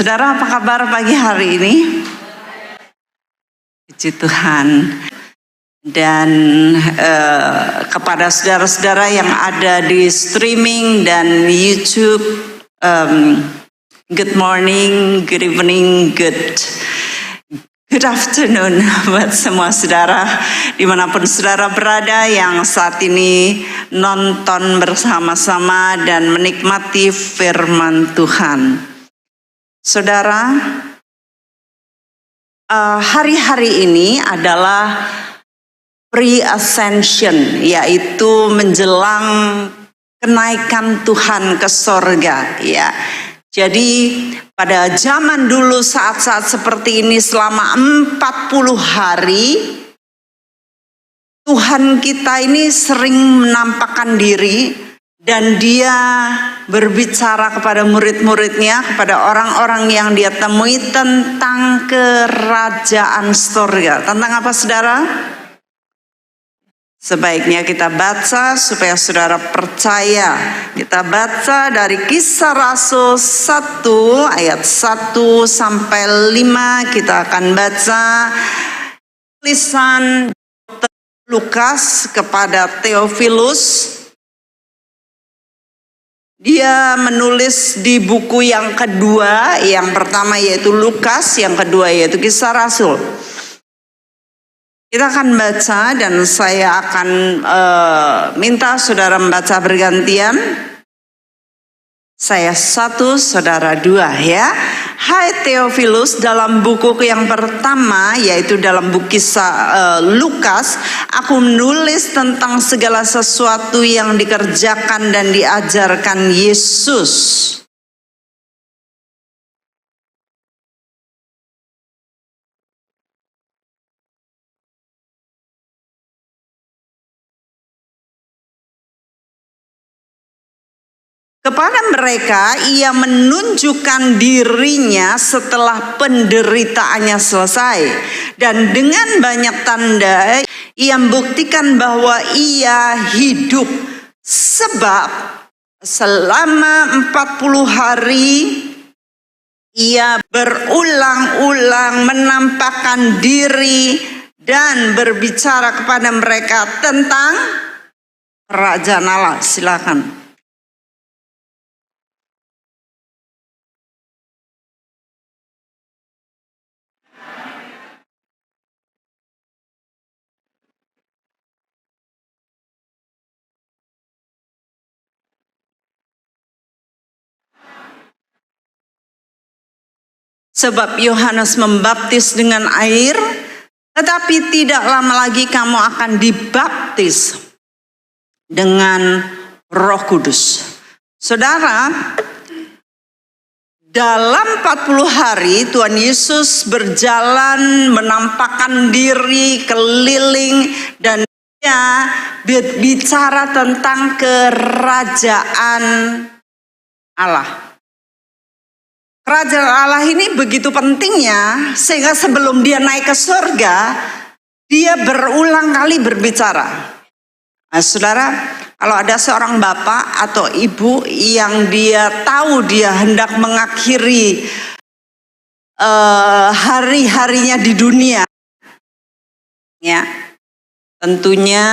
Saudara, apa kabar pagi hari ini? Puji Tuhan. Dan kepada saudara-saudara yang ada di streaming dan YouTube, good morning, good evening, good afternoon buat semua saudara dimanapun saudara berada yang saat ini nonton bersama-sama dan menikmati firman Tuhan. Saudara, hari-hari ini adalah pre-ascension, yaitu menjelang kenaikan Tuhan ke sorga, ya. Jadi pada zaman dulu saat-saat seperti ini selama 40 hari Tuhan kita ini sering menampakkan diri dan dia berbicara kepada murid-muridnya, kepada orang-orang yang dia temui tentang kerajaan sorga. Tentang apa saudara? Sebaiknya kita baca supaya saudara percaya. Kita baca dari Kisah Rasul 1 ayat 1 sampai 5. Kita akan baca tulisan Dr. Lukas kepada Theophilus. Dia menulis di buku yang kedua, yang pertama yaitu Lukas, yang kedua yaitu Kisah Rasul. Kita akan baca dan saya akan minta saudara membaca bergantian. Saya 1, saudara 2 ya. Hai Theophilus, dalam buku yang pertama yaitu dalam buku Kisah Lukas, aku menulis tentang segala sesuatu yang dikerjakan dan diajarkan Yesus. Kepada mereka ia menunjukkan dirinya setelah penderitaannya selesai. Dan dengan banyak tanda ia membuktikan bahwa ia hidup. Sebab selama 40 hari ia berulang-ulang menampakkan diri dan berbicara kepada mereka tentang kerajaan Allah. Silakan. Sebab Yohanes membaptis dengan air, tetapi tidak lama lagi kamu akan dibaptis dengan Roh Kudus. Saudara, dalam 40 hari Tuhan Yesus berjalan menampakkan diri keliling dan dia berbicara tentang kerajaan Allah. Kerajaan Allah ini begitu pentingnya sehingga sebelum dia naik ke surga, dia berulang kali berbicara. Nah, saudara, kalau ada seorang bapak atau ibu yang dia tahu dia hendak mengakhiri hari-harinya di dunia, ya, tentunya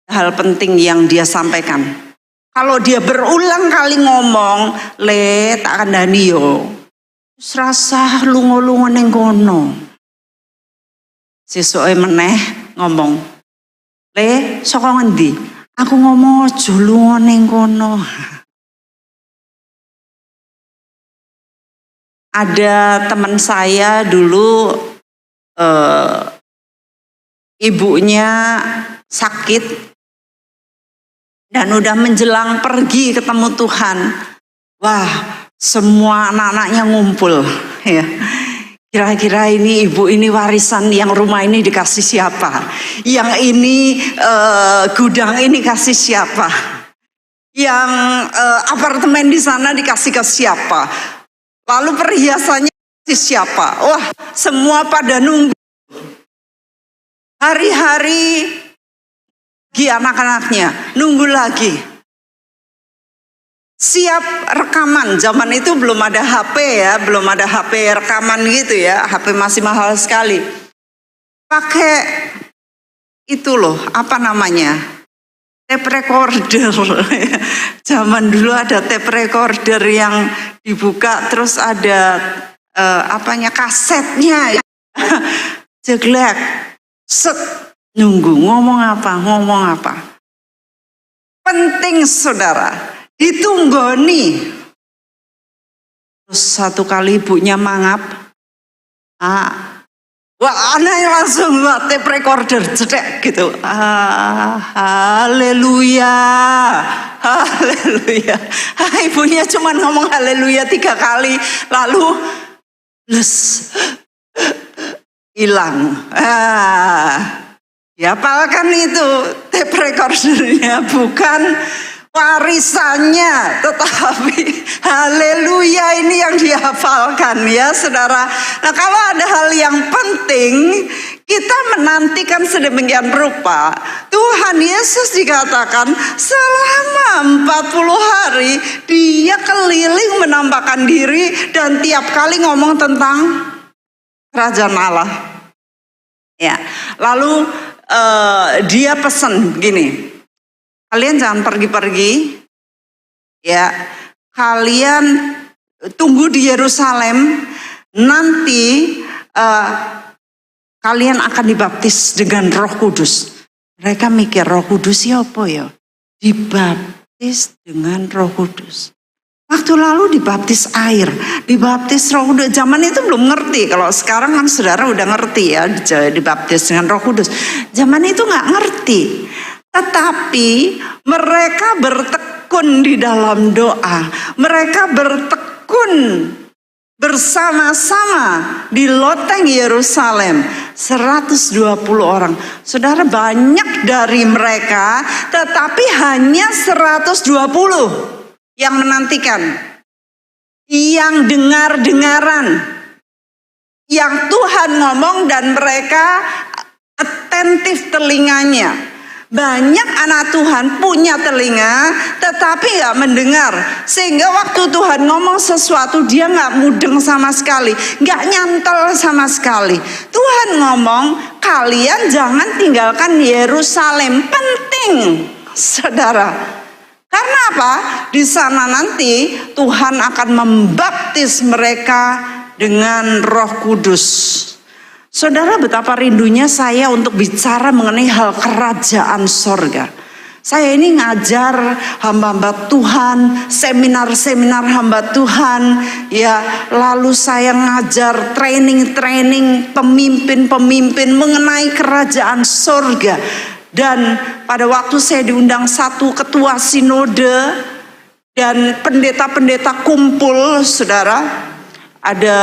hal penting yang dia sampaikan. Kalau dia berulang kali ngomong, le tak kandhani yo. Serasa lunga-lunga ning kono. Sesuke meneh ngomong, le saka ngendi? Aku ngomong aja lunga ning kono. Ada teman saya dulu ibunya sakit. Dan udah menjelang pergi ketemu Tuhan. Wah, semua anak-anaknya ngumpul. Ya. Kira-kira ini ibu ini warisan yang rumah ini dikasih siapa? Yang ini gudang ini kasih siapa? Yang apartemen di sana dikasih ke siapa? Lalu perhiasannya kasih siapa? Wah, semua pada nunggu. Hari-hari anak-anaknya nunggu lagi. siap rekaman. Zaman itu belum ada HP ya, belum ada HP rekaman gitu ya, HP masih mahal sekali. Pakai itu loh, apa namanya, tape recorder. Zaman dulu ada tape recorder yang dibuka terus ada kasetnya. Jeglek, set, nunggu ngomong apa. Penting saudara, ditunggoni. Terus satu kali ibunya mangap, wah anaknya langsung tape recorder jedek gitu. Haleluya. Ibunya cuma ngomong haleluya 3 kali, lalu hilang. Ya apalkan itu tape recordernya, bukan warisannya, tetapi haleluya ini yang dihafalkan ya saudara. Nah kalau ada hal yang penting, kita menantikan sedemikian rupa. Tuhan Yesus dikatakan selama 40 hari dia keliling menampakkan diri dan tiap kali ngomong tentang kerajaan Allah. Ya, lalu dia pesan gini, kalian jangan pergi-pergi, ya, kalian tunggu di Yerusalem, nanti kalian akan dibaptis dengan Roh Kudus. Mereka mikir Roh Kudus ya apa ya? Dibaptis dengan Roh Kudus. Waktu lalu dibaptis air, dibaptis Roh Kudus. Zaman itu belum ngerti. Kalau sekarang kan saudara udah ngerti ya, dibaptis dengan Roh Kudus. Zaman itu nggak ngerti. Tetapi mereka bertekun di dalam doa. Mereka bertekun bersama-sama di loteng Yerusalem. 120 orang. Saudara, banyak dari mereka, tetapi hanya 120 yang menantikan, yang dengar-dengaran, yang Tuhan ngomong dan mereka atentif telinganya. Banyak anak Tuhan punya telinga tetapi gak mendengar, sehingga waktu Tuhan ngomong sesuatu dia gak mudeng sama sekali, gak nyantol sama sekali. Tuhan ngomong kalian jangan tinggalkan Yerusalem, penting saudara. Karena apa? Di sana nanti Tuhan akan membaptis mereka dengan Roh Kudus. Saudara, betapa rindunya saya untuk bicara mengenai hal kerajaan sorga. Saya ini ngajar hamba-hamba Tuhan, seminar-seminar hamba Tuhan, ya, lalu saya ngajar training-training pemimpin-pemimpin mengenai kerajaan sorga. Dan pada waktu saya diundang satu ketua sinode dan pendeta-pendeta kumpul, saudara, ada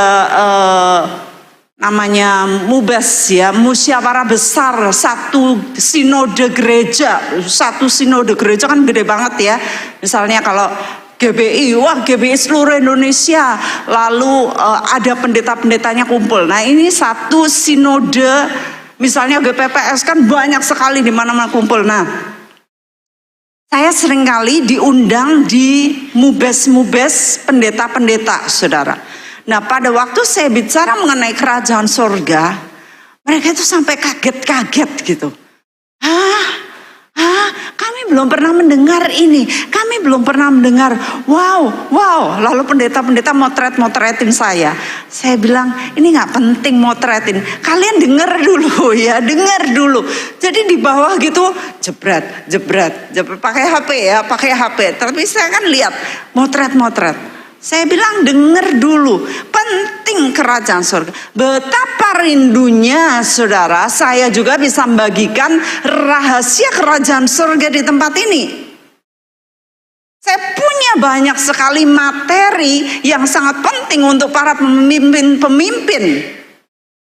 namanya MUBES ya, musyawarah besar, satu sinode gereja. Satu sinode gereja kan gede banget ya. Misalnya kalau GBI, wah GBI seluruh Indonesia, lalu ada pendeta-pendetanya kumpul. Nah ini satu sinode, misalnya GPPS kan banyak sekali di mana-mana kumpul. Nah, saya seringkali diundang di MUBES pendeta-pendeta, saudara. Nah, pada waktu saya bicara mengenai kerajaan sorga, mereka itu sampai kaget-kaget gitu. Kami belum pernah mendengar ini, kami belum pernah mendengar. Wow. Lalu pendeta-pendeta motretin saya. Saya bilang, ini gak penting motretin, kalian dengar dulu ya, dengar dulu. Jadi di bawah gitu, jebret, pakai HP ya, pakai HP. Tapi saya kan lihat, motret. Saya bilang dengar dulu, penting kerajaan surga. Betapa rindunya saudara, saya juga bisa membagikan rahasia kerajaan surga di tempat ini. Saya punya banyak sekali materi yang sangat penting untuk para pemimpin.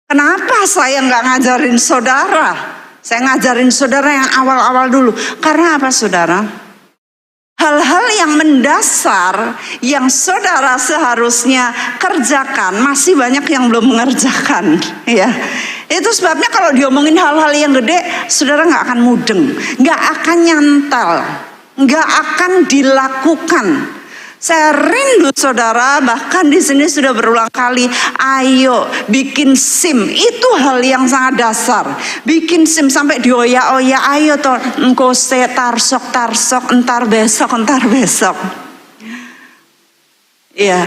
Kenapa saya nggak ngajarin saudara? Saya ngajarin saudara yang awal-awal dulu. Karena apa saudara? Hal-hal yang mendasar yang saudara seharusnya kerjakan, masih banyak yang belum mengerjakan, ya. Itu sebabnya kalau diomongin hal-hal yang gede, saudara nggak akan mudeng, nggak akan nyantal, nggak akan dilakukan. Saya rindu saudara, bahkan di sini sudah berulang kali, ayo bikin SIM. Itu hal yang sangat dasar. Bikin SIM sampai dioyak-oyak, ayo toh engko tarsok, entar besok. Ya,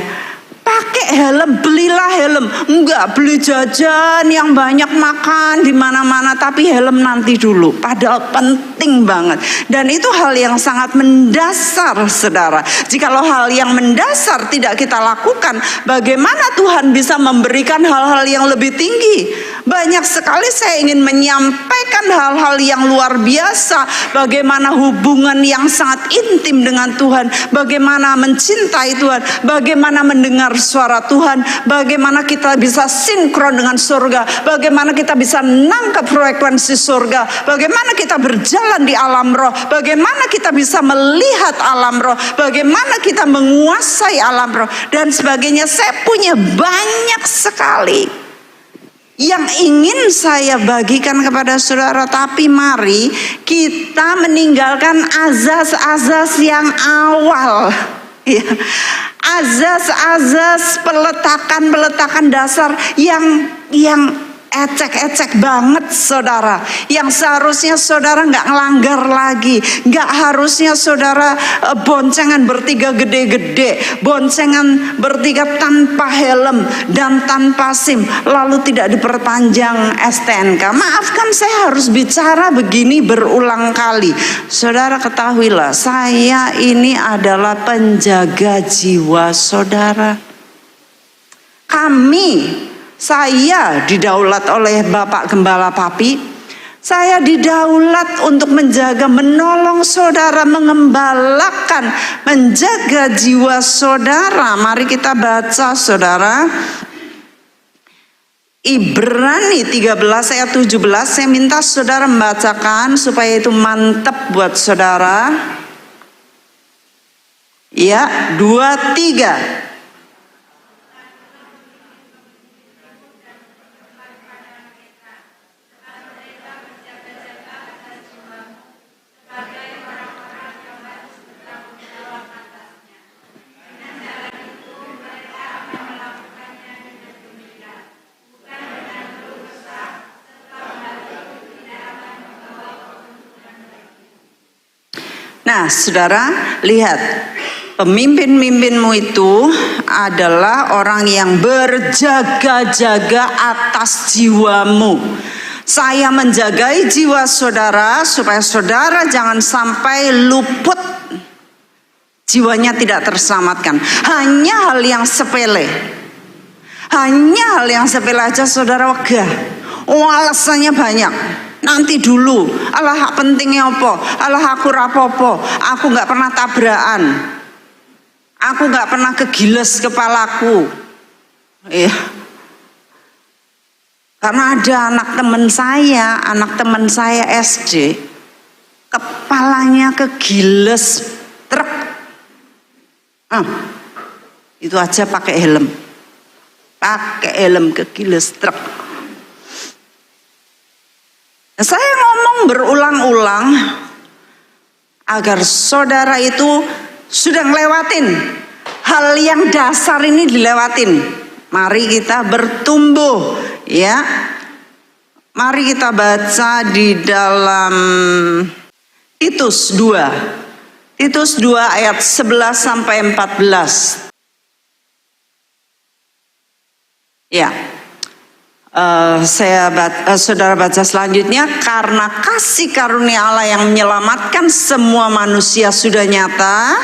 pakai helm, belilah helm. Enggak beli jajan yang banyak, makan di mana-mana, tapi helm nanti dulu. Padahal penting banget. Dan itu hal yang sangat mendasar, saudara. Jikalau hal yang mendasar tidak kita lakukan, bagaimana Tuhan bisa memberikan hal-hal yang lebih tinggi? Banyak sekali saya ingin menyampaikan hal-hal yang luar biasa. Bagaimana hubungan yang sangat intim dengan Tuhan. Bagaimana mencintai Tuhan. Bagaimana mendengar suara Tuhan, bagaimana kita bisa sinkron dengan surga, bagaimana kita bisa nangkap frekuensi surga, bagaimana kita berjalan di alam roh, bagaimana kita bisa melihat alam roh, bagaimana kita menguasai alam roh, dan sebagainya. Saya punya banyak sekali yang ingin saya bagikan kepada saudara, tapi mari kita meninggalkan azas-azas yang awal. Ya, azas-azas peletakan dasar yang ecek-ecek banget saudara, yang seharusnya saudara nggak ngelanggar lagi. Nggak harusnya saudara boncengan bertiga gede-gede, boncengan bertiga tanpa helm dan tanpa SIM, lalu tidak diperpanjang STNK. Maafkan, saya harus bicara begini berulang kali. Saudara ketahuilah, saya ini adalah penjaga jiwa saudara. Saya didaulat oleh Bapak Gembala Papi. Saya didaulat untuk menjaga, menolong saudara, mengembalakan, menjaga jiwa saudara. Mari kita baca saudara. Ibrani 13 ayat 17. Saya minta saudara membacakan supaya itu mantap buat saudara. Ya, 2, 3. Nah, saudara, lihat, pemimpin-pemimpinmu itu adalah orang yang berjaga-jaga atas jiwamu. Saya menjagai jiwa saudara supaya saudara jangan sampai luput, jiwanya tidak terselamatkan. Hanya hal yang sepele, aja saudara wegah. Alasannya banyak. Nanti dulu, alah pentingnya apa? Alah aku rapopo, aku nggak pernah tabrakan, aku nggak pernah kegiles kepalaku. Iya. Karena ada anak teman saya SD, kepalanya kegiles truk. Itu aja pakai helm kegiles truk. Saya ngomong berulang-ulang agar saudara itu sudah ngelewatin hal yang dasar ini, dilewatin. Mari kita bertumbuh, ya. Mari kita baca di dalam Titus 2 ayat 11 sampai 14. Ya. Saudara baca selanjutnya. Karena kasih karunia Allah yang menyelamatkan semua manusia sudah nyata,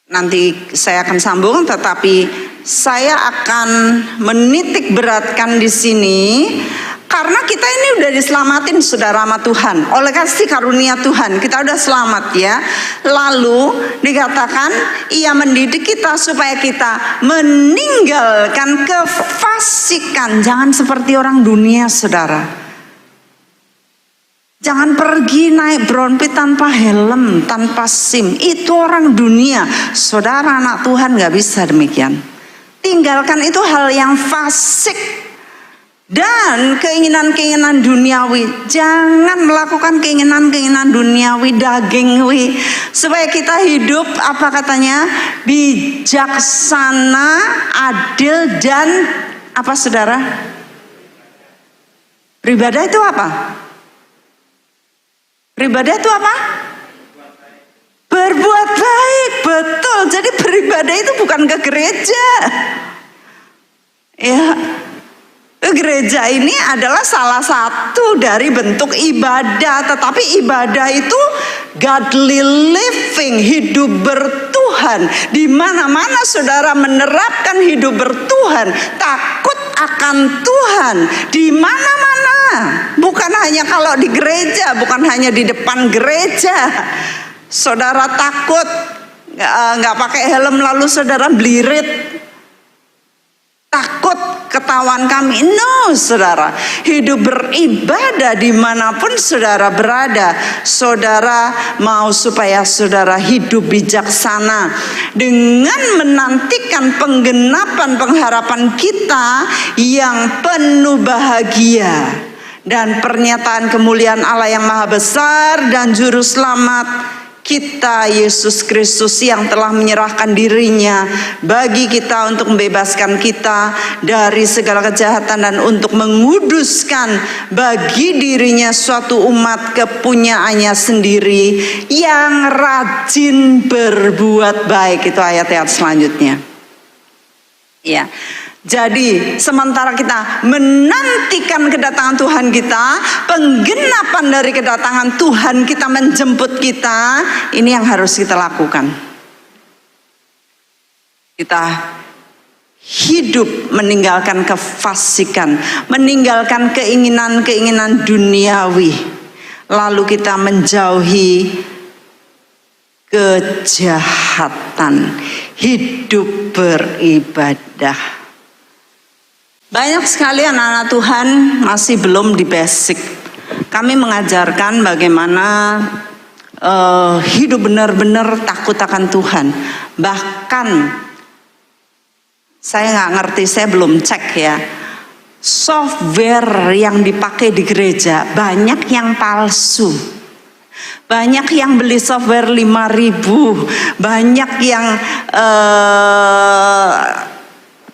nanti saya akan sambung, tetapi saya akan menitik beratkan di sini karena kita ini udah diselamatin saudara sama Tuhan. Oleh kasih karunia Tuhan kita udah selamat, ya. Lalu dikatakan Ia mendidik kita supaya kita meninggalkan kefasikan. Jangan seperti orang dunia, saudara. Jangan pergi naik Brompton tanpa helm, tanpa SIM. Itu orang dunia. Saudara anak Tuhan gak bisa demikian. Tinggalkan itu hal yang fasik. Dan keinginan-keinginan duniawi. Jangan melakukan keinginan-keinginan duniawi, dagingwi. Supaya kita hidup, apa katanya? Bijaksana, adil, dan apa saudara? Beribadah itu apa? Beribadah itu apa? Berbuat baik, betul. Jadi beribadah itu bukan ke gereja. Ya, gereja ini adalah salah satu dari bentuk ibadah. Tetapi ibadah itu godly living, hidup bertuhan. Di mana-mana saudara menerapkan hidup bertuhan, takut akan Tuhan. Di mana-mana. Bukan hanya kalau di gereja, bukan hanya di depan gereja. Saudara takut nggak pakai helm lalu saudara blirit, takut ketahuan kami. No, saudara, hidup beribadah dimanapun saudara berada. Saudara mau supaya saudara hidup bijaksana dengan menantikan penggenapan pengharapan kita yang penuh bahagia. Dan pernyataan kemuliaan Allah yang maha besar dan juru selamat kita Yesus Kristus yang telah menyerahkan dirinya bagi kita untuk membebaskan kita dari segala kejahatan dan untuk menguduskan bagi dirinya suatu umat kepunyaannya sendiri yang rajin berbuat baik. Itu ayat-ayat selanjutnya. Ya. Jadi sementara kita menantikan kedatangan Tuhan kita, penggenapan dari kedatangan Tuhan kita menjemput kita, ini yang harus kita lakukan. Kita hidup meninggalkan kefasikan, meninggalkan keinginan-keinginan duniawi, lalu kita menjauhi kejahatan, hidup beribadah. Banyak sekali anak-anak Tuhan masih belum di basic. Kami mengajarkan bagaimana hidup benar-benar takut akan Tuhan. Bahkan saya nggak ngerti, saya belum cek ya. Software yang dipakai di gereja banyak yang palsu. Banyak yang beli software 5.000, banyak yang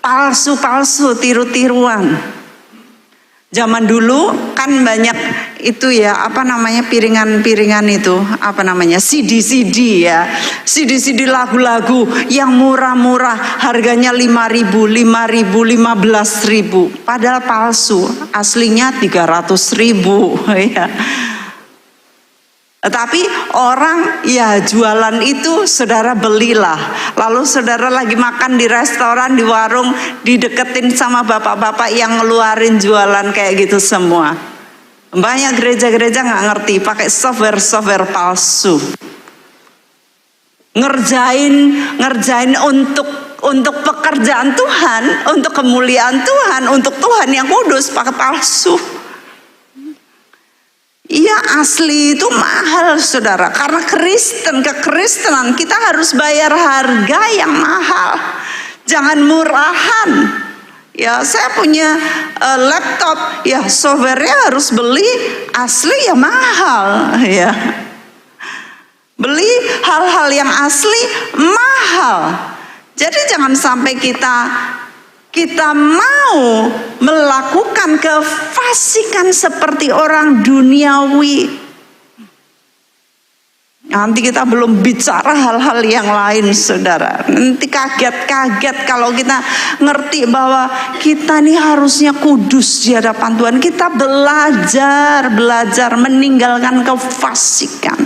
palsu-palsu, tiru-tiruan. Zaman dulu kan banyak itu ya, apa namanya, piringan-piringan itu, apa namanya, CD-CD ya. CD-CD lagu-lagu yang murah-murah, harganya 5.000, 15.000. Padahal palsu, aslinya 300.000 ya. Tapi orang ya jualan itu saudara belilah. Lalu saudara lagi makan di restoran, di warung, dideketin sama bapak-bapak yang ngeluarin jualan kayak gitu semua. Banyak gereja-gereja nggak ngerti, pakai software palsu. Ngerjain untuk pekerjaan Tuhan, untuk kemuliaan Tuhan, untuk Tuhan yang kudus pakai palsu. Iya, asli itu mahal saudara. Karena kekristenan kita harus bayar harga yang mahal. Jangan murahan. Ya, saya punya laptop, ya softwarenya harus beli asli ya mahal ya. Beli hal-hal yang asli mahal. Jadi jangan sampai kita mau melakukan kefasikan seperti orang duniawi. Nanti kita belum bicara hal-hal yang lain saudara. Nanti kaget kalau kita ngerti bahwa kita nih harusnya kudus di hadapan Tuhan. Kita belajar meninggalkan kefasikan.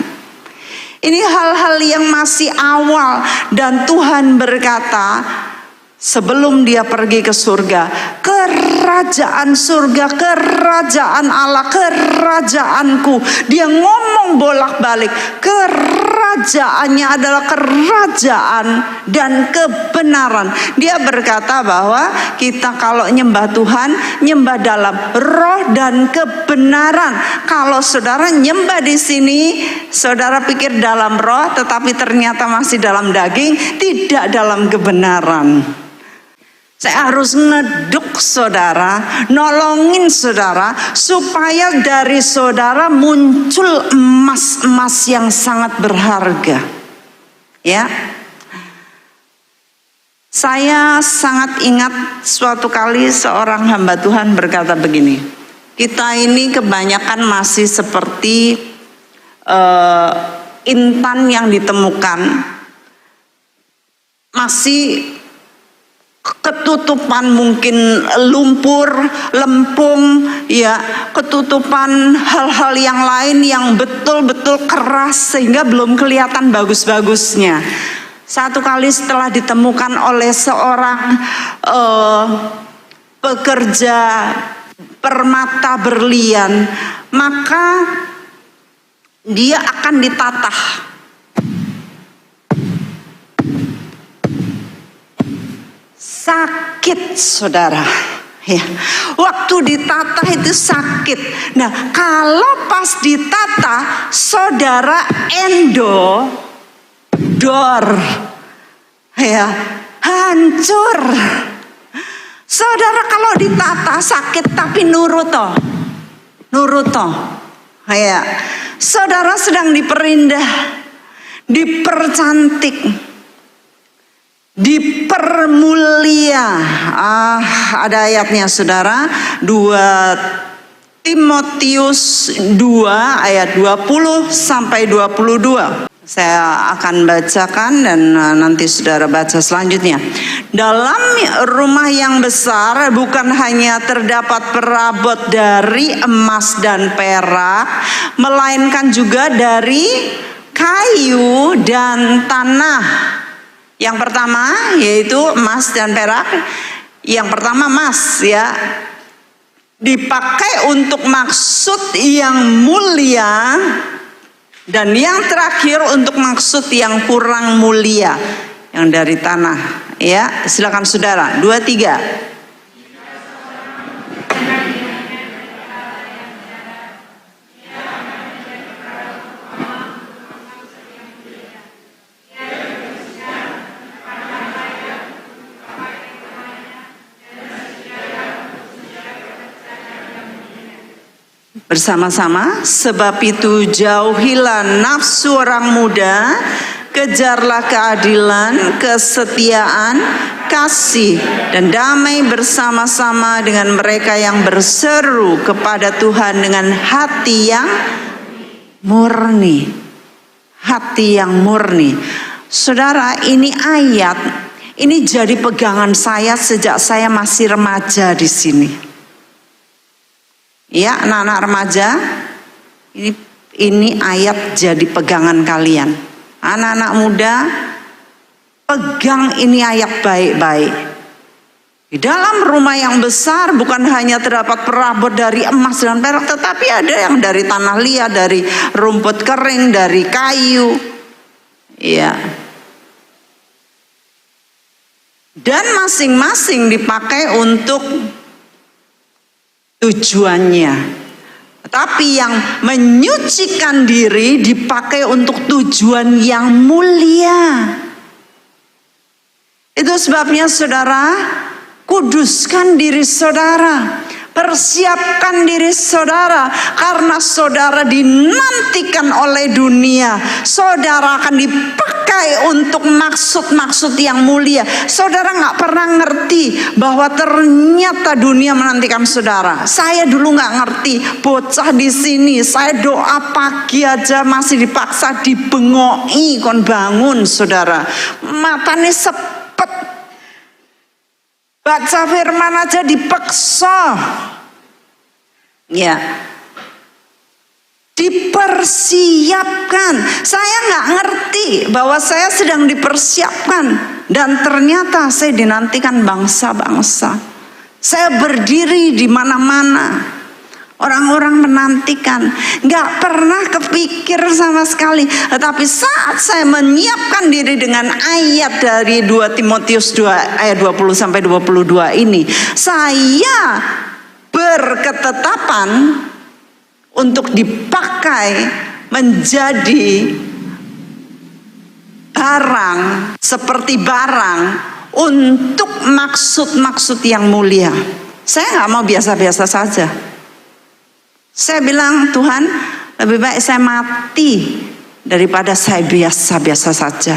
Ini hal-hal yang masih awal dan Tuhan berkata, sebelum dia pergi ke surga, kerajaan surga, kerajaan Allah, kerajaanku. Dia ngomong bolak-balik, kerajaan kerajaannya adalah kerajaan dan kebenaran. Dia berkata bahwa kita kalau nyembah Tuhan, nyembah dalam roh dan kebenaran. Kalau saudara nyembah di sini, saudara pikir dalam roh, tetapi ternyata masih dalam daging, tidak dalam kebenaran. Saya harus ngeduk saudara, nolongin saudara, supaya dari saudara muncul emas-emas yang sangat berharga. Ya, saya sangat ingat suatu kali seorang hamba Tuhan berkata begini, kita ini kebanyakan masih seperti intan yang ditemukan, masih ketutupan mungkin lumpur, lempung, ya, ketutupan hal-hal yang lain yang betul-betul keras sehingga belum kelihatan bagus-bagusnya. Satu kali setelah ditemukan oleh seorang pekerja permata berlian, maka dia akan ditatah. Sakit saudara, ya. Waktu ditata itu sakit. Nah, kalau pas ditata saudara dor, ya, hancur. Saudara kalau ditata sakit tapi nurut, ya. Saudara sedang diperindah, dipercantik, dipermulia. Ada ayatnya saudara, 2 Timotius 2 ayat 20 sampai 22. Saya akan bacakan dan nanti saudara baca selanjutnya. Dalam rumah yang besar bukan hanya terdapat perabot dari emas dan perak, melainkan juga dari kayu dan tanah. Yang pertama yaitu emas dan perak. Yang pertama emas, ya, dipakai untuk maksud yang mulia, dan yang terakhir untuk maksud yang kurang mulia, yang dari tanah. Ya, silakan saudara. 2, 3. Bersama-sama, sebab itu jauhilah nafsu orang muda, kejarlah keadilan, kesetiaan, kasih, dan damai bersama-sama dengan mereka yang berseru kepada Tuhan dengan hati yang murni. Hati yang murni. Saudara, ini ayat, ini jadi pegangan saya sejak saya masih remaja di sini. Ya, anak-anak remaja, ini ayat jadi pegangan kalian. Anak-anak muda, pegang ini ayat baik-baik. Di dalam rumah yang besar bukan hanya terdapat perabot dari emas dan perak, tetapi ada yang dari tanah liat, dari rumput kering, dari kayu. Ya. Dan masing-masing dipakai untuk tujuannya. Tapi yang menyucikan diri dipakai untuk tujuan yang mulia. Itu sebabnya saudara, kuduskan diri saudara, persiapkan diri saudara, karena saudara dinantikan oleh dunia. Saudara akan dipakai untuk maksud-maksud yang mulia. Saudara nggak pernah ngerti bahwa ternyata dunia menantikan saudara. Saya dulu nggak ngerti, bocah di sini, saya doa pagi aja masih dipaksa dibengoi kon bangun saudara. Matanya sepet. Baca firman aja dipaksa. Ya. Dipersiapkan. Saya nggak ngerti bahwa saya sedang dipersiapkan, dan ternyata saya dinantikan bangsa-bangsa. Saya berdiri di mana-mana. Orang-orang menantikan, nggak pernah kepikir sama sekali. Tetapi saat saya menyiapkan diri dengan ayat dari 2 Timotius 2 ayat 20 sampai 22 ini, saya berketetapan untuk dipakai menjadi barang, seperti barang untuk maksud-maksud yang mulia. Saya nggak mau biasa-biasa saja. Saya bilang, Tuhan, lebih baik saya mati daripada saya biasa-biasa saja.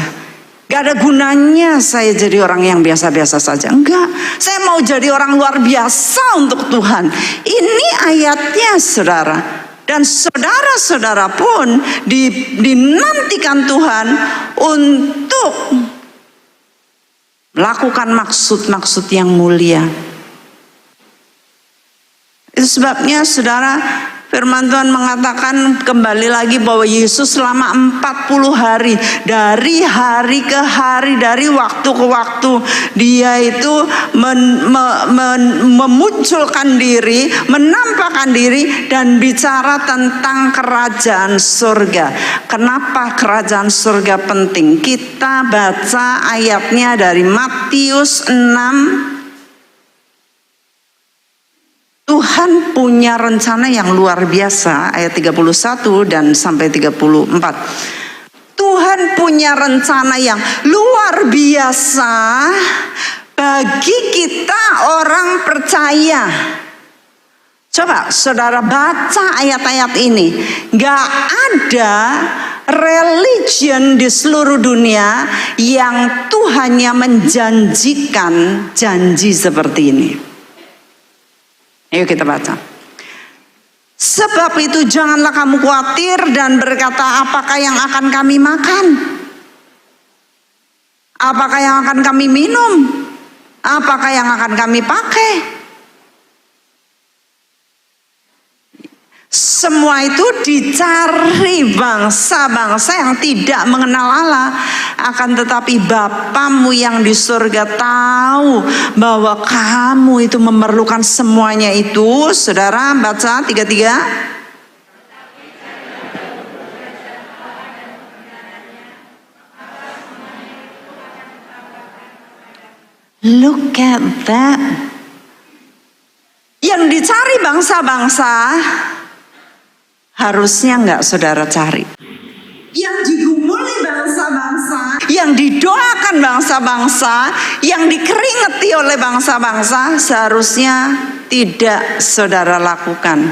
Gak ada gunanya saya jadi orang yang biasa-biasa saja. Enggak, saya mau jadi orang luar biasa untuk Tuhan. Ini ayatnya, saudara. Dan saudara-saudara pun dinantikan Tuhan untuk melakukan maksud-maksud yang mulia. Itu sebabnya, saudara, firman Tuhan mengatakan kembali lagi bahwa Yesus selama 40 hari, dari hari ke hari, dari waktu ke waktu, dia itu memunculkan diri, menampakkan diri dan bicara tentang kerajaan surga. Kenapa kerajaan surga penting? Kita baca ayatnya dari Matius 6. Tuhan punya rencana yang luar biasa, ayat 31 dan sampai 34. Tuhan punya rencana yang luar biasa bagi kita orang percaya. Coba saudara baca ayat-ayat ini. Gak ada religion di seluruh dunia yang Tuhannya menjanjikan janji seperti ini. Ayo kita baca. Sebab itu janganlah kamu khawatir dan berkata, apakah yang akan kami makan? Apakah yang akan kami minum? Apakah yang akan kami pakai? Semua itu dicari bangsa-bangsa yang tidak mengenal Allah. Akan tetapi Bapamu yang di surga tahu bahwa kamu itu memerlukan semuanya itu. Saudara baca 33. Look at that. Yang dicari bangsa-bangsa harusnya enggak saudara cari. Yang digumuli bangsa-bangsa, yang didoakan bangsa-bangsa, yang dikeringeti oleh bangsa-bangsa, seharusnya tidak saudara lakukan.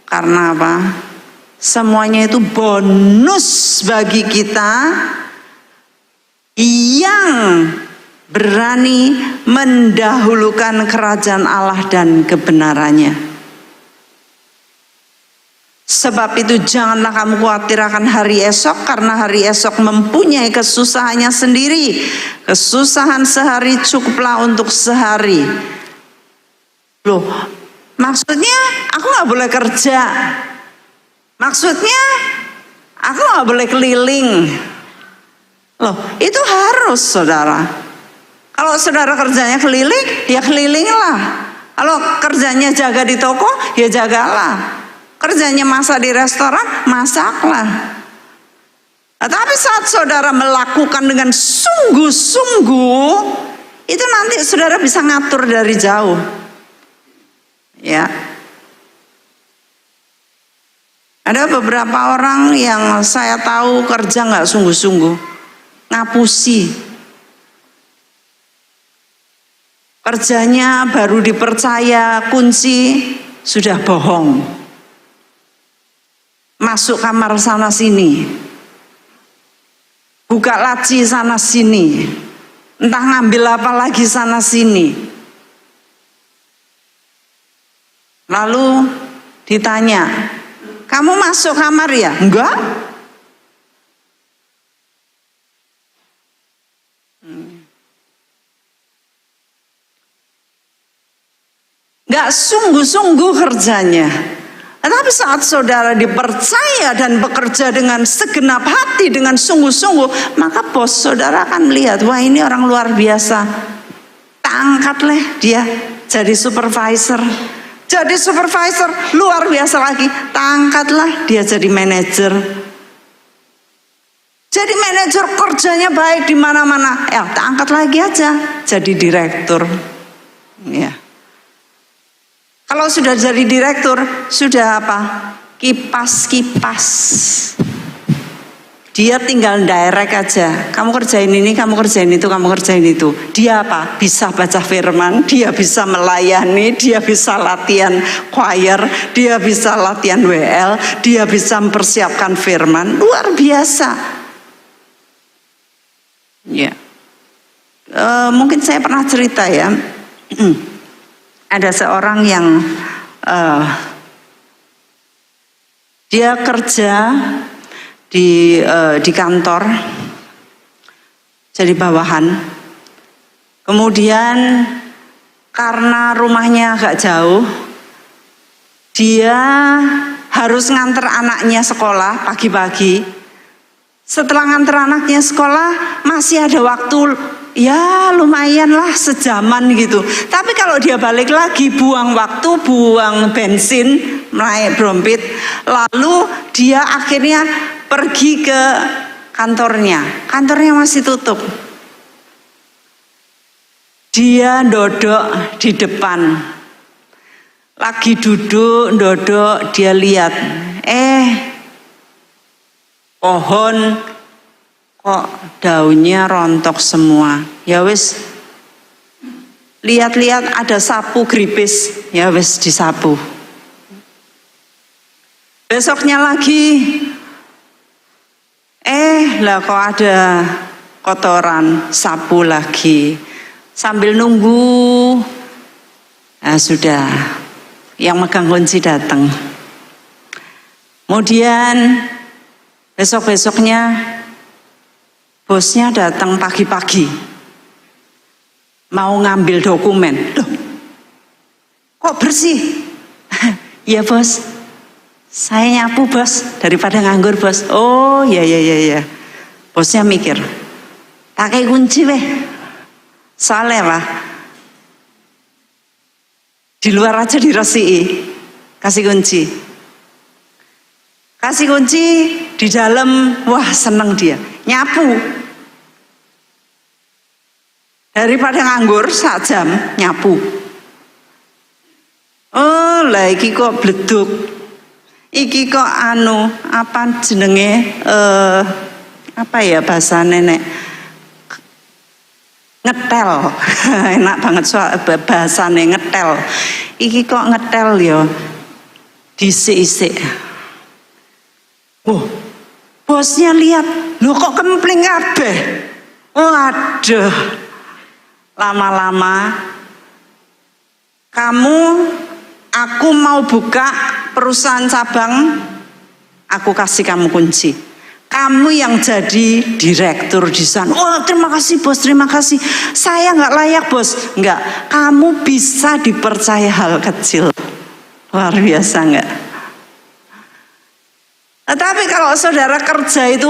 Karena apa? Semuanya itu bonus bagi kita yang berani mendahulukan kerajaan Allah dan kebenarannya. Sebab itu janganlah kamu khawatir akan hari esok, karena hari esok mempunyai kesusahannya sendiri. Kesusahan sehari cukuplah untuk sehari. Loh, maksudnya aku gak boleh kerja. Maksudnya aku gak boleh keliling. Loh, itu harus saudara. Kalau saudara kerjanya keliling, ya kelilinglah. Kalau kerjanya jaga di toko, ya jagalah. Kerjanya masak di restoran, masaklah. Tapi saat saudara melakukan dengan sungguh-sungguh, itu nanti saudara bisa ngatur dari jauh. Ya. Ada beberapa orang yang saya tahu kerja nggak sungguh-sungguh, ngapusi. Kerjanya baru dipercaya kunci, sudah bohong. Masuk kamar sana sini, buka laci sana sini, entah ngambil apa lagi sana sini. Lalu ditanya, kamu masuk kamar ya? Enggak. Enggak sungguh-sungguh kerjanya. Tapi saat saudara dipercaya dan bekerja dengan segenap hati, dengan sungguh-sungguh, maka bos saudara akan melihat, wah ini orang luar biasa. Tak angkatlah dia jadi supervisor, jadi supervisor, luar biasa lagi. Angkatlah dia jadi manajer. Jadi manajer kerjanya baik di mana-mana. Ya, angkat lagi aja jadi direktur. Ya. Kalau sudah jadi direktur, sudah apa? Kipas-kipas. Dia tinggal direct aja. Kamu kerjain ini, kamu kerjain itu, kamu kerjain itu. Dia apa? Bisa baca firman, dia bisa melayani, dia bisa latihan choir, dia bisa latihan WL, dia bisa mempersiapkan firman. Luar biasa. Ya. Mungkin saya pernah cerita ya. Ada seorang yang dia kerja di kantor jadi bawahan. Kemudian karena rumahnya agak jauh, dia harus nganter anaknya sekolah pagi-pagi. Setelah nganter anaknya sekolah masih ada waktu, ya lumayan lah sejaman gitu. Tapi kalau dia balik lagi, buang waktu, buang bensin, naik brompit, lalu dia akhirnya pergi ke kantornya. Kantornya masih tutup. Dia dodok di depan. Lagi dodok, dia lihat. Pohon kok daunnya rontok semua. Ya wis, lihat-lihat ada sapu gripis, ya wis disapu. Besoknya lagi, lah kok ada kotoran, sapu lagi. Sambil nunggu, nah sudah, yang megang kunci datang. Kemudian besok-besoknya bosnya datang pagi-pagi, mau ngambil dokumen. Loh, kok bersih? Ya bos, saya nyapu bos, daripada nganggur bos. Oh ya. Bosnya mikir, pakai kunci weh, soalnya lah di luar aja diresiki, kasih kunci. Kasih kunci, di dalam, wah seneng dia, nyapu. Daripada nganggur, 1 jam nyapu. Oh lah iki kok bleduk. Iki kok apa jenenge, apa ya bahasa nenek, ngetel. Enak banget soal bahasane ngetel. Iki kok ngetel ya, disik-isik. Bosnya lihat, loh kok kempling kabeh. Waduh, lama-lama aku mau buka perusahaan cabang, aku kasih kamu kunci. Kamu yang jadi direktur di sana. Wah, terima kasih bos, terima kasih. Saya nggak layak bos, nggak. Kamu bisa dipercaya hal kecil, luar biasa nggak? Tapi kalau saudara kerja itu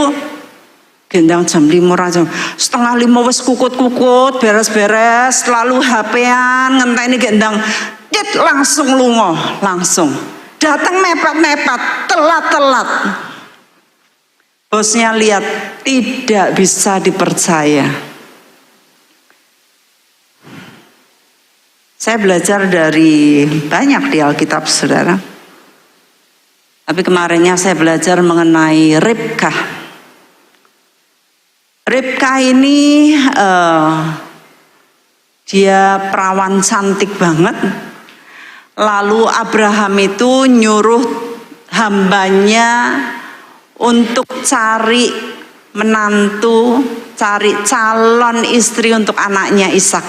gendang jam 5 setengah 5 wis kukut-kukut, beres-beres, lalu HP-an ngenteni gendang, langsung lungo, langsung datang mepet-mepet, telat-telat. Bosnya lihat tidak bisa dipercaya. Saya belajar dari banyak di Alkitab, saudara. Tapi kemarinnya saya belajar mengenai Ribka. Ribka ini dia perawan cantik banget. Lalu Abraham itu nyuruh hambanya untuk cari menantu, cari calon istri untuk anaknya Ishak.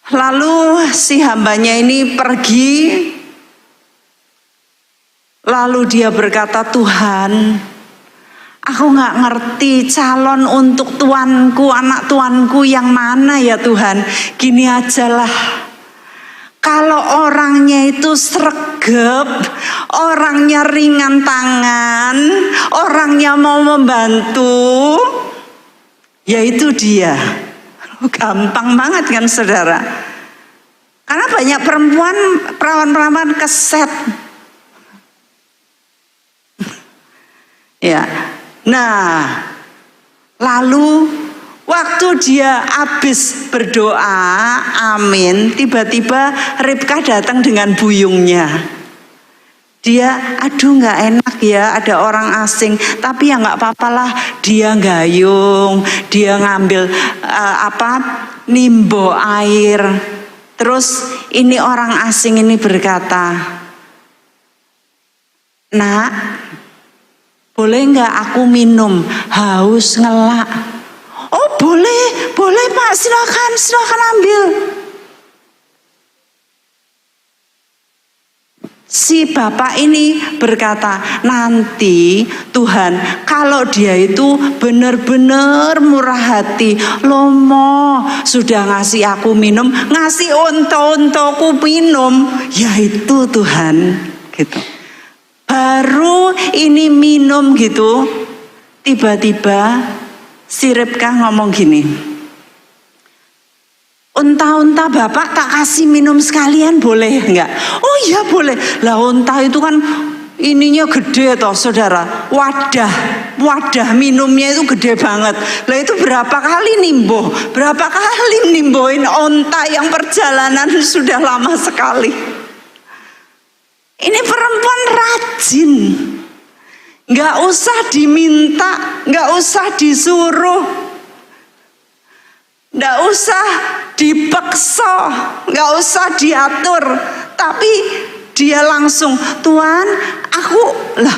Lalu si hambanya ini pergi. Lalu dia berkata, Tuhan, aku gak ngerti calon untuk tuanku, anak tuanku yang mana ya Tuhan. Gini ajalah, kalau orangnya itu sregep, orangnya ringan tangan, orangnya mau membantu, ya itu dia. Gampang banget kan saudara. Karena banyak perempuan, perawan-perawan keset. Ya. Nah, lalu waktu dia habis berdoa, amin, tiba-tiba Ribka datang dengan buyungnya. Dia, aduh nggak enak ya ada orang asing, tapi ya nggak apa-apalah. Dia gayung, dia ngambil nimbo air. Terus ini orang asing ini berkata, nak, boleh nggak aku minum? Haus ngelak. Oh boleh Pak, silakan ambil. Si bapak ini berkata, nanti Tuhan kalau dia itu benar-benar murah hati, lomo sudah ngasih aku minum, ngasih onto-ontoku minum, yaitu Tuhan gitu. Baru ini minum gitu, tiba-tiba si Ribka ngomong gini, unta-unta bapak tak kasih minum sekalian boleh enggak? Oh iya boleh. Lah unta itu kan ininya gede toh saudara. Wadah minumnya itu gede banget. Lah itu berapa kali nimbo? Berapa kali nimboin unta yang perjalanan sudah lama sekali. Ini perempuan rajin. Enggak usah diminta, enggak usah disuruh. Nggak usah dipaksa, nggak usah diatur, tapi dia langsung, Tuhan, aku lah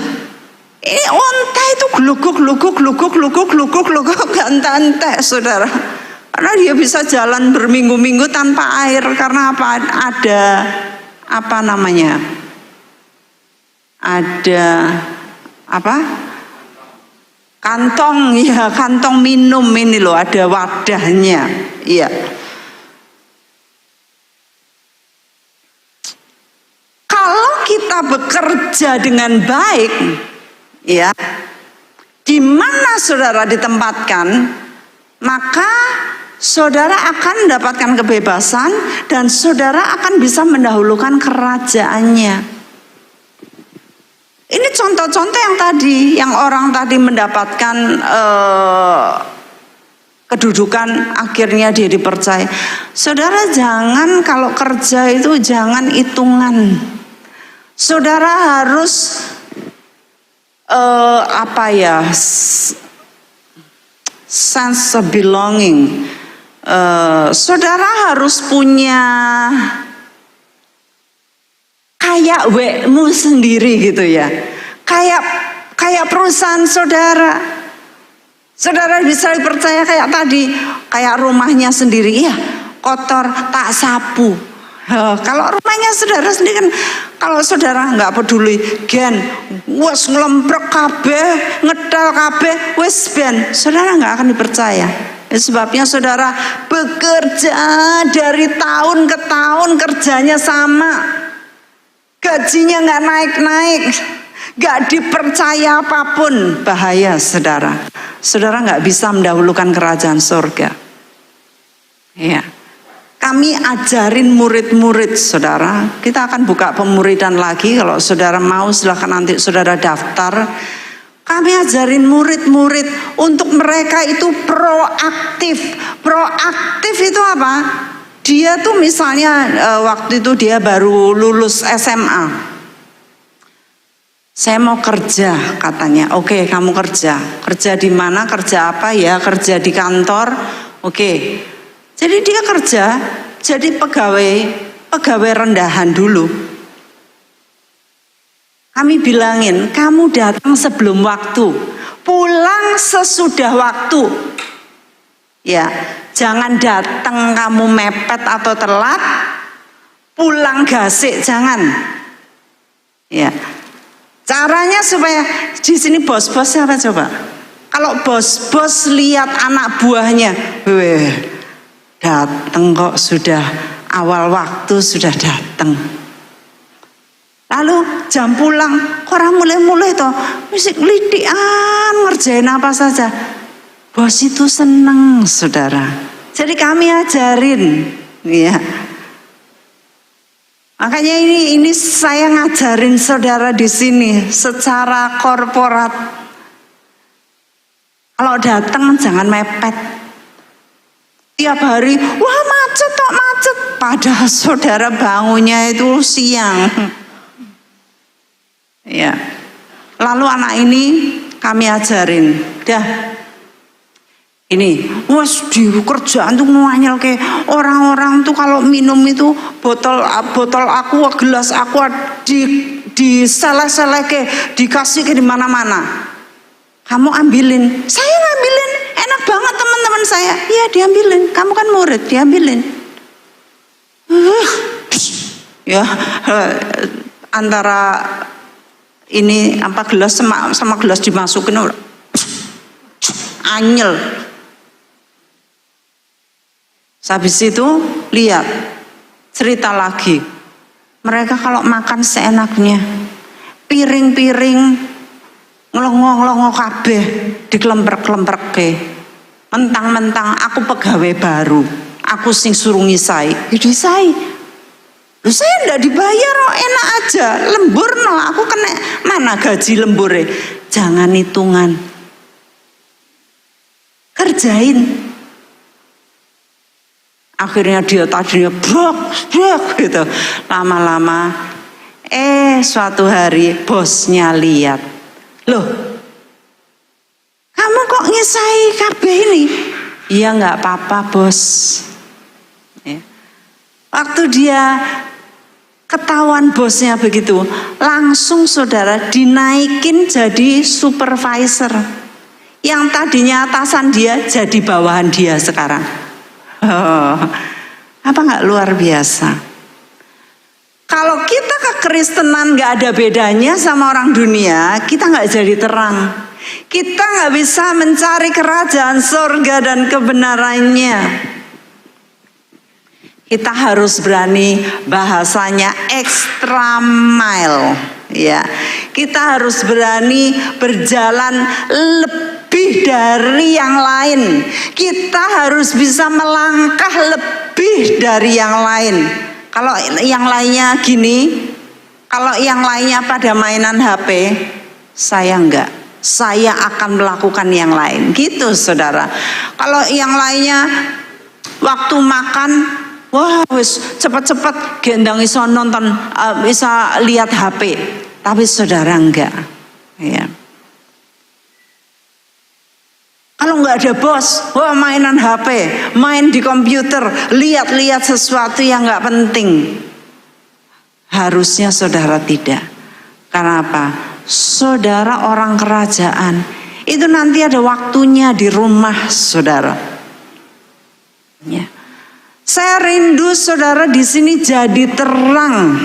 ini onta itu gluguk ganti saudara. Karena dia bisa jalan berminggu-minggu tanpa air karena apa? Ada kantong minum ini loh, ada wadahnya. Iya. Kalau kita bekerja dengan baik, ya, di mana saudara ditempatkan, maka saudara akan mendapatkan kebebasan dan saudara akan bisa mendahulukan kerajaannya. Ini contoh-contoh yang tadi, yang orang tadi mendapatkan kedudukan, akhirnya dia dipercaya. Saudara jangan kalau kerja itu jangan hitungan. Saudara harus sense of belonging. Saudara harus punya kayak wekmu sendiri gitu ya, kayak perusahaan saudara. Saudara bisa dipercaya kayak tadi, kayak rumahnya sendiri, ya kotor tak sapu. Kalau rumahnya saudara sendiri kan, kalau saudara nggak peduli, gen, wes ngelemprek kabeh, ngedal kabeh, wes ben, saudara nggak akan dipercaya. Sebabnya saudara bekerja dari tahun ke tahun, kerjanya sama. Gajinya nggak naik-naik, nggak dipercaya apapun, bahaya saudara. Saudara nggak bisa mendahulukan kerajaan surga. Ya, kami ajarin murid-murid saudara. Kita akan buka pemuridan lagi. Kalau saudara mau silahkan nanti saudara daftar. Kami ajarin murid-murid untuk mereka itu proaktif. Proaktif itu apa? Dia tuh misalnya waktu itu dia baru lulus SMA. Saya mau kerja katanya. Oke, kamu kerja. Kerja di mana? Kerja apa ya? Kerja di kantor. Oke. Jadi dia kerja jadi pegawai rendahan dulu. Kami bilangin, kamu datang sebelum waktu, pulang sesudah waktu. Ya, jangan datang kamu mepet atau telat, pulang gasik, jangan. Ya, caranya supaya di sini bos-bos siapa coba? Kalau bos-bos lihat anak buahnya, datang kok sudah awal waktu sudah datang. Lalu jam pulang, orang mulai toh, musik lidian ngerjain apa saja. Bos itu senang saudara. Jadi kami ajarin, ya. Makanya ini saya ngajarin saudara di sini secara korporat. Kalau datang jangan mepet. Tiap hari, wah macet kok macet. Padahal saudara bangunnya itu siang. Ya. Lalu anak ini kami ajarin, dah. Ini, wes di kerjaan tuh nganyel ke orang-orang tuh kalau minum itu botol aku, gelas aku di selek-selek ke, dikasih ke di mana-mana. Kamu ambilin, saya ngambilin, enak banget teman-teman saya. Iya diambilin, kamu kan murid, diambilin. Ya, antara ini apa gelas sama gelas dimasukin, anyel. Habis itu lihat cerita lagi. Mereka kalau makan seenaknya, piring-piring ngelongo-ngelongo kabeh dikelemper-kelemper ke. Mentang-mentang aku pegawai baru, aku sing suruh ngisai. Disai. Loh, saya enggak dibayar, oh, enak aja, lembur no. Aku kena mana gaji lembure? Jangan hitungan, kerjain. Akhirnya dia tadinya brok gitu. Lama-lama suatu hari bosnya lihat, loh kamu kok ngisai kabeh ini? Iya nggak apa-apa bos. Ya. Waktu dia ketahuan bosnya begitu, langsung saudara dinaikin jadi supervisor. Yang tadinya atasan dia jadi bawahan dia sekarang. Oh, apa nggak luar biasa? Kalau kita kekristenan nggak ada bedanya sama orang dunia, kita nggak jadi terang. Kita nggak bisa mencari kerajaan surga dan kebenarannya. Kita harus berani, bahasanya extra mile, ya. Kita harus berani berjalan lebih dari yang lain. Kita harus bisa melangkah lebih dari yang lain. Kalau yang lainnya gini, kalau yang lainnya pada mainan HP, saya enggak. Saya akan melakukan yang lain. Gitu saudara. Kalau yang lainnya waktu makan, wah wis cepat-cepat gendang iso nonton, bisa lihat HP. Tapi saudara enggak. Ya. Kalau nggak ada bos, wah mainan HP, main di komputer, lihat-lihat sesuatu yang nggak penting. Harusnya saudara tidak. Karena apa? Saudara orang kerajaan, itu nanti ada waktunya di rumah saudara. Ya. Saya rindu saudara di sini jadi terang.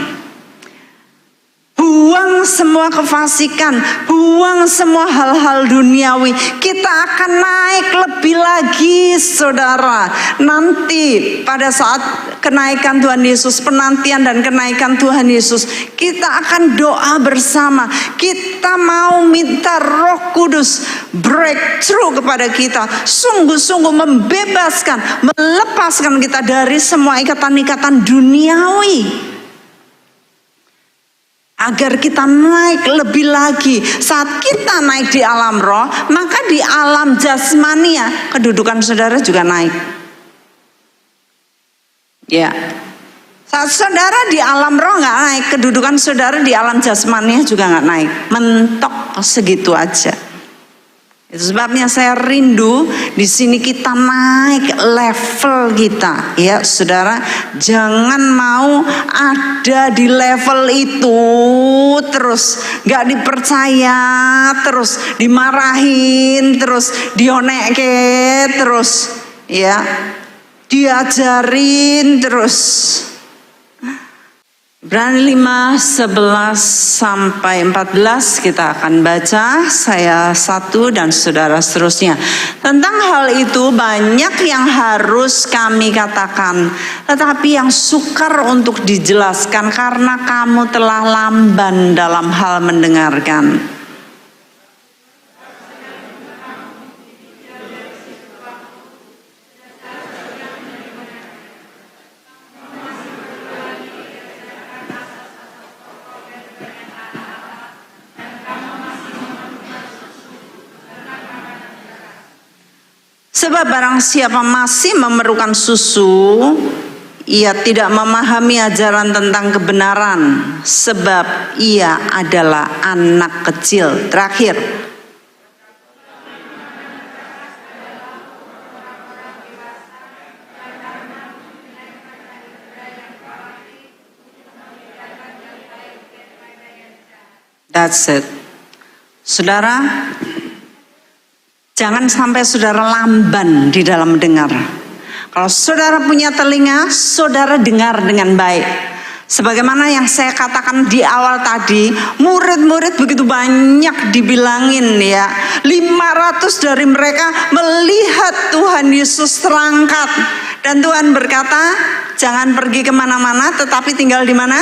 Buang semua kefasikan, buang semua hal-hal duniawi. Kita akan naik lebih lagi saudara. Nanti pada saat kenaikan Tuhan Yesus, penantian dan kenaikan Tuhan Yesus, kita akan doa bersama. Kita mau minta Roh Kudus breakthrough kepada kita, sungguh-sungguh membebaskan, melepaskan kita dari semua ikatan-ikatan duniawi. Agar kita naik lebih lagi. Saat kita naik di alam roh, maka di alam jasmania kedudukan saudara juga naik. Ya. Saat saudara di alam roh nggak naik, kedudukan saudara di alam jasmania juga nggak naik. Mentok segitu aja. Itu sebabnya saya rindu di sini kita naik level kita, ya saudara. Jangan mau ada di level itu terus, nggak dipercaya terus, dimarahin terus, dionekke terus, ya, diajarin terus. Ibrani 5, 11 sampai 14 kita akan baca, saya satu dan saudara seterusnya. Tentang hal itu banyak yang harus kami katakan, tetapi yang sukar untuk dijelaskan karena kamu telah lamban dalam hal mendengarkan. Sebab barang siapa masih memerlukan susu, ia tidak memahami ajaran tentang kebenaran, sebab ia adalah anak kecil. Terakhir, that's it. Saudara, jangan sampai saudara lamban di dalam mendengar. Kalau saudara punya telinga, saudara dengar dengan baik. Sebagaimana yang saya katakan di awal tadi, murid-murid begitu banyak dibilangin ya. 500 dari mereka melihat Tuhan Yesus terangkat. Dan Tuhan berkata, jangan pergi kemana-mana, tetapi tinggal di mana?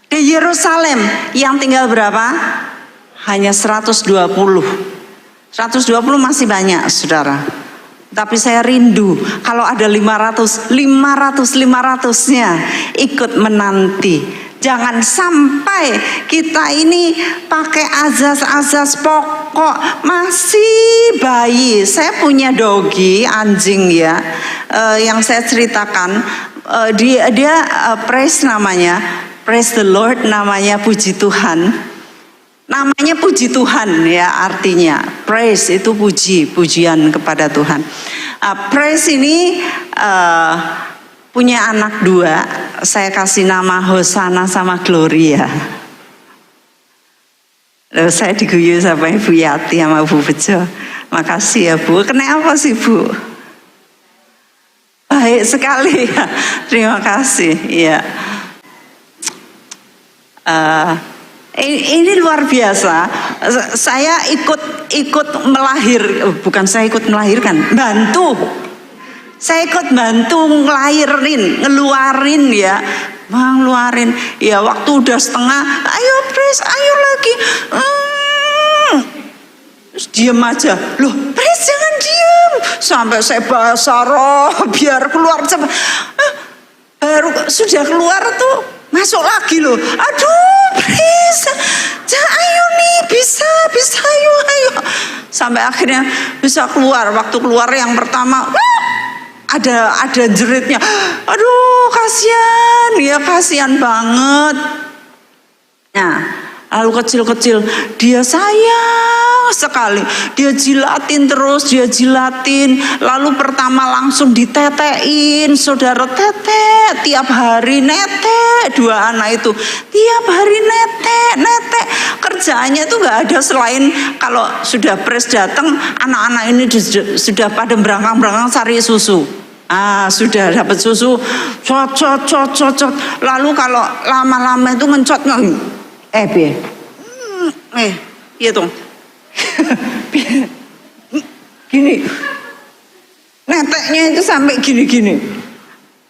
Di Yerusalem. Yang tinggal berapa? Hanya 120. 120 masih banyak, saudara. Tapi saya rindu kalau ada 500-500-500-nya ikut menanti. Jangan sampai kita ini pakai azas-azas pokok, masih bayi. Saya punya dogi, anjing ya, yang saya ceritakan. Dia praise namanya, praise the Lord namanya, puji Tuhan. Namanya puji Tuhan ya, artinya praise itu pujian kepada Tuhan. Praise ini punya anak 2, saya kasih nama Hosana sama Gloria. Lalu saya diguyu sama Ibu Yati sama Bu Bejo. Makasih ya Bu. Kenapa sih Bu? Baik sekali ya. Terima kasih ya. Ini luar biasa. Saya ikut bukan saya ikut melahirkan, bantu. Saya ikut bantu ngeluarin ya, ngeluarin. Ya waktu udah setengah, ayo Pres, ayo lagi. Terus diem aja. Loh Pres jangan diem. Sampai saya basah roh biar keluar cepat. Baru sudah keluar tuh masuk lagi loh. Aduh, please. Ayo nih, bisa ayo. Sampai akhirnya bisa keluar. Waktu keluar yang pertama, ada jeritnya. Aduh, kasihan banget. Nah, lalu kecil-kecil dia sayang sekali, dia jilatin terus, lalu pertama langsung ditetein, saudara, tetek tiap hari, netek 2 anak itu tiap hari netek, kerjaannya itu nggak ada selain kalau sudah Pres datang, anak-anak ini sudah pada berangkang cari susu. Sudah dapat susu, cocot. Lalu kalau lama-lama itu ngencot iya tuh. Gini. Neteknya itu sampai gini.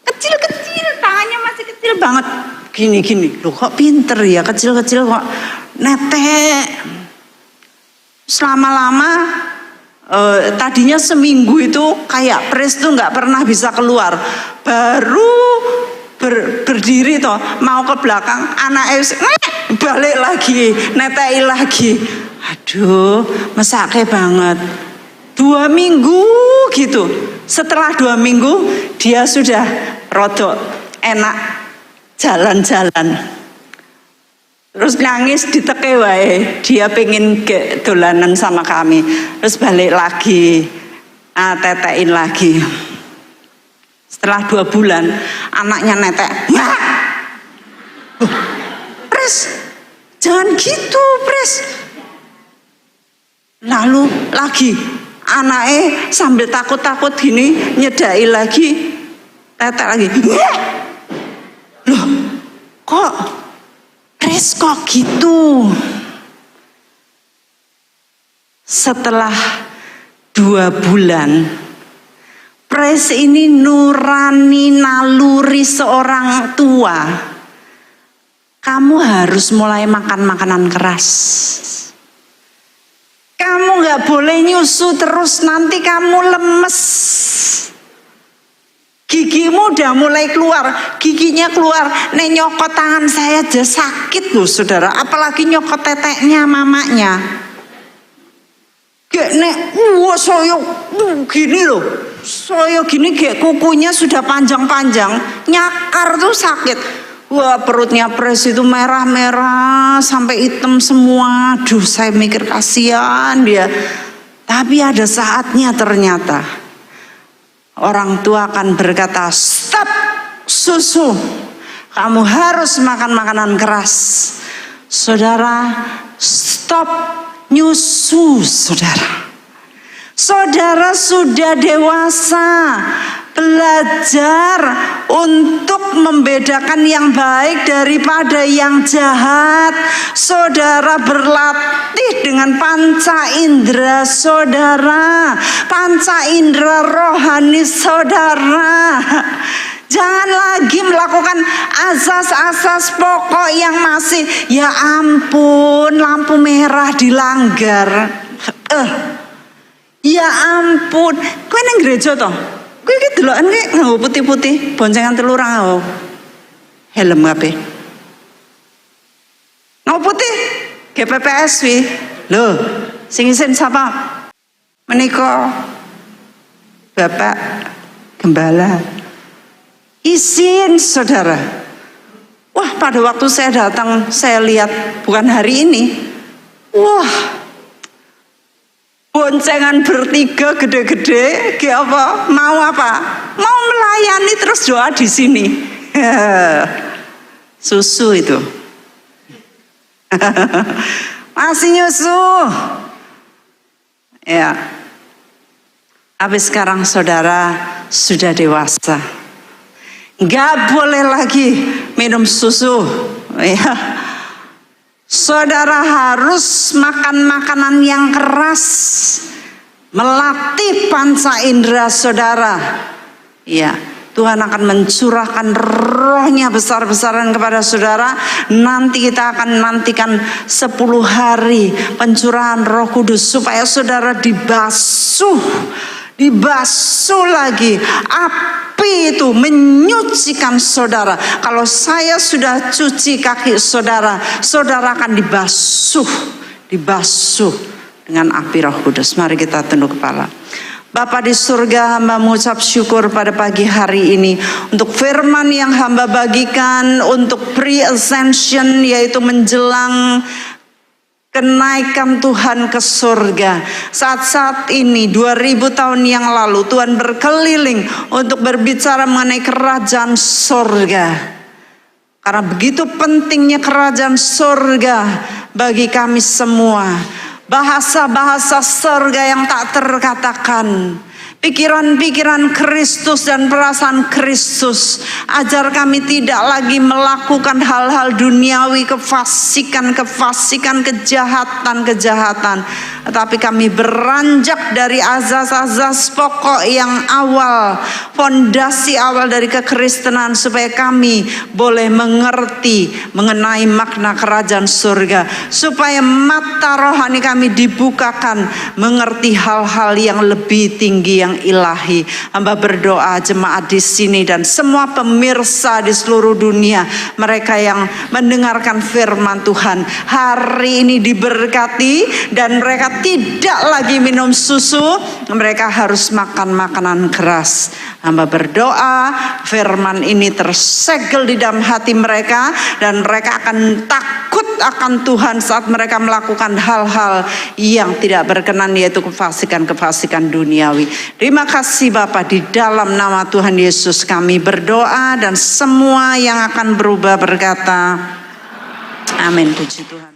Kecil, tangannya masih kecil banget. Gini. Loh kok pinter ya, kecil-kecil kok netek. Selama-lama tadinya seminggu itu kayak Pres tuh nggak pernah bisa keluar. Baru berdiri toh mau ke belakang, anak balik lagi, netei lagi. Aduh, mesake banget. 2 minggu gitu. Setelah 2 minggu dia sudah rodok enak jalan-jalan. Terus nangis diteke wae, dia pengen dolanan sama kami. Terus balik lagi, tetein lagi. Setelah 2 bulan, anaknya netek. Pres, jangan gitu Pres. Lalu lagi, anaknya sambil takut-takut gini, nyedai lagi, tetek lagi. Loh, kok Pres kok gitu? Setelah 2 bulan, Pres ini nurani naluri seorang tua. Kamu harus mulai makan makanan keras. Kamu gak boleh nyusu terus, nanti kamu lemes. Gigimu udah mulai keluar, giginya keluar. Nih nyokot tangan saya aja sakit loh saudara, apalagi nyokot teteknya mamanya. kayak nek saya gini loh. Saya gini kayak kukunya sudah panjang-panjang, nyakar tuh sakit. Wah, perutnya Pres itu merah-merah sampai hitam semua. Duh, saya mikir kasihan dia. Tapi ada saatnya ternyata orang tua akan berkata, stop susu, kamu harus makan makanan keras. Saudara, stop nyusu, saudara. Saudara sudah dewasa, belajar untuk membedakan yang baik daripada yang jahat. Saudara berlatih dengan panca indera saudara, panca indera rohani saudara. Jangan lagi melakukan asas-asas pokok yang masih, ya ampun, lampu merah dilanggar. Ya ampun, kowe nang gereja to? Kowe iki delokan kowe nganggo putih-putih, boncengan telurang nganggo helm kabeh. Nganggo putih, GPPS wi. Lho, sing isin sapa? Menika Bapak Gembala. Isin, saudara. Wah, pada waktu saya datang, saya lihat bukan hari ini. Wah, boncengan bertiga gede-gede, apa? Mau apa? Mau melayani terus doa di sini. Susu itu. Masih nyusu. Ya. Habis sekarang saudara sudah dewasa. Gak boleh lagi minum susu. Ya. Saudara harus makan makanan yang keras, melatih panca indera saudara. Ya, Tuhan akan mencurahkan rohnya besar-besaran kepada saudara. Nanti kita akan nantikan 10 hari pencurahan Roh Kudus supaya saudara dibasuh lagi. Api itu menyucikan saudara. Kalau saya sudah cuci kaki saudara, saudara akan dibasuh dengan api Roh Kudus. Mari kita tunduk kepala. Bapa di surga, hamba mengucap syukur pada pagi hari ini untuk firman yang hamba bagikan untuk pre-ascension, yaitu menjelang kenaikan Tuhan ke surga. Saat-saat ini 2000 tahun yang lalu Tuhan berkeliling untuk berbicara mengenai kerajaan surga. Karena begitu pentingnya kerajaan surga bagi kami semua. Bahasa-bahasa surga yang tak terkatakan, pikiran-pikiran Kristus dan perasaan Kristus. Ajar kami tidak lagi melakukan hal-hal duniawi, kefasikan, kejahatan. Tetapi kami beranjak dari azas-azas pokok yang awal, fondasi awal dari kekristenan, supaya kami boleh mengerti mengenai makna kerajaan surga. Supaya mata rohani kami dibukakan, mengerti hal-hal yang lebih tinggi, yang ilahi. Hamba berdoa jemaat di sini dan semua pemirsa di seluruh dunia, mereka yang mendengarkan firman Tuhan hari ini diberkati, dan mereka tidak lagi minum susu, mereka harus makan makanan keras. Hamba berdoa firman ini tersegel di dalam hati mereka, dan mereka akan takut akan Tuhan saat mereka melakukan hal-hal yang tidak berkenan, yaitu kefasikan duniawi. Terima kasih Bapa, di dalam nama Tuhan Yesus kami berdoa, dan semua yang akan berubah berkata amin. Puji Tuhan.